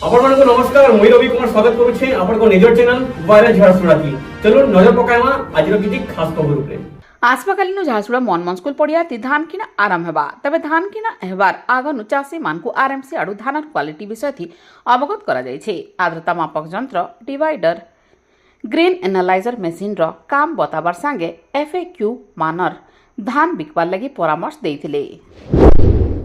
ଆପଣମାନଙ୍କୁ ନମସ୍କାର ମୁଁ ରବି କୁମାର ସ୍ୱାଗତ କରୁଛି ଆପଣଙ୍କ ନିଜର ଚ୍ୟାନେଲ ଭାଇରାଲ ଝାରସୁଗୁଡାକି ଚଲୁନ ନଜର ପକାଇବା ଆଜିର କିଛି ଖାସ୍ ଖବର ଉପରେ। आसपाकालीन झारसुगुड़ा मनमोहन स्कूल पड़िया धान किना आरंभ हेबा तबे धान किना हेबार आगनु चाषी मानकु आरएमसी आडु धानर क्वालिटी विषय थी अवगत करा जायछे। आर्द्रता मापक यंत्र डिवाइडर ग्रेन एनालाइजर मेसिन रो काम बताबार संगे एफएक्यू मानर धान बिकबार लगी परामर्श देइथिले।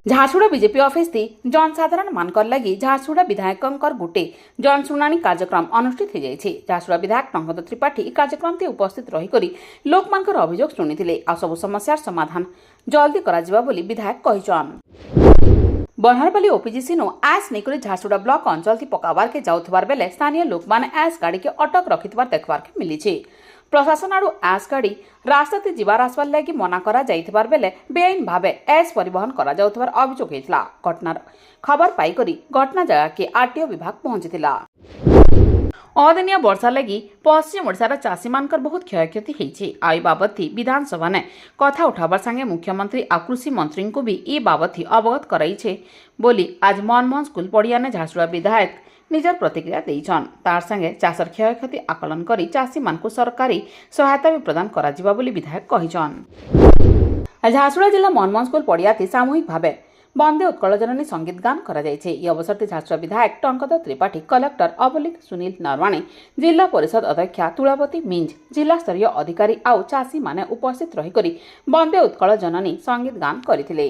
झारसुगुड़ा बीजेपी ऑफिस थी जनसाधारण मानकर लगी झारसुगुड़ा विधायकंकर गुटे जनशुणाणी कार्यक्रम अनुष्ठित हो जाइछे। झारसुगुड़ा विधायक टंकधर त्रिपाठी कार्यक्रम ती उपस्थित रही करी लोक मानकर अभियोग सुनिथिले आ सब समस्यार समाधान जल्दी करा जिबा बोली विधायक कहिछन। बनहरपाली ओपीजीसी नो आस नेकरी झारसुगुड़ा ब्लॉक अंचल थी पकाबार के जाउथबार बेले स्थानीय लोक माने आस गाड़ी के अटक रखितबार देखबार के मिली। प्रशासन आड़ू आस गाड़ी रास्ता जीवार आसबार लगी मना करा जाइथिबार बेले बेआईन भावे एस परिवहन करा जाउथबार अभियोग हेतला। घटनार खबर पाई करी घटना जगह के आरटीओ विभाग पहुंचीथिला। अदिनिया वर्षा लगी पश्चिम ओडिशार चाषी मानकर बहुत क्षयक्षति होइछि। आई बाबत थी विधानसभा ने कथा उठाबार संगे मुख्यमंत्री आ कृषि मंत्री को भी ई बाबत थी अवगत कराइछे बोली आज मनमोहन स्कूल पड़िया ने झारसुगुड़ा विधायक निजर प्रतिक्रिया देइछन। तार संगे चाषर क्षयक्षति आकलन करी चाषी मानकु सरकारी सहायता भी प्रदान करा जिबा बोली विधायक कहिछन। झारसुगुड़ा जिला मनमोहन स्कूल पड़िया थी सामूहिक भावे वंदे उत्कल जननी संगीत गान करा जायछे। ई अवसर ती झारसुगुड़ा विधायक टंकधर त्रिपाठी, कलेक्टर अबलिक सुनील नरवाणे, जिला परिषद अध्यक्षा तुलावती मिंज, जिला स्तरीय अधिकारी आउ चाषी माने उपस्थित रही करी वंदे उत्कल जननी संगीत गान करिथिले।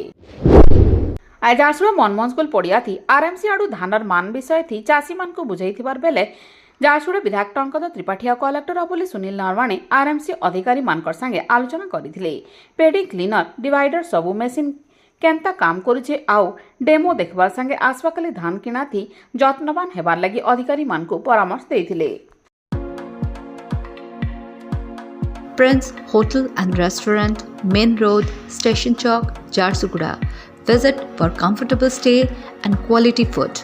आज झारसुगुड़ा मनमोहन स्कूल पड़िया थी आरएमसी आडू धानर मान विषय थी चाषी मान को बुझाइथिबार बेले झारसुगुड़ा विधायक टंकधर त्रिपाठी और कलेक्टर अबली सुनील नरवाणे आरएमसी अधिकारी मानकर संगे आलोचना करिथिले। पेडी क्लीनर डिवाइडर सबु मेसिन केंता काम करुछे आउ डेमो देखबार संगे आसपाकाली धान किना थी जत्नवान हेबार लगी अधिकारी मानकु परामर्श देइथिले। Prince Hotel and Restaurant, Main Road, Station Chowk, Jharsuguda. Visit for comfortable stay and quality food.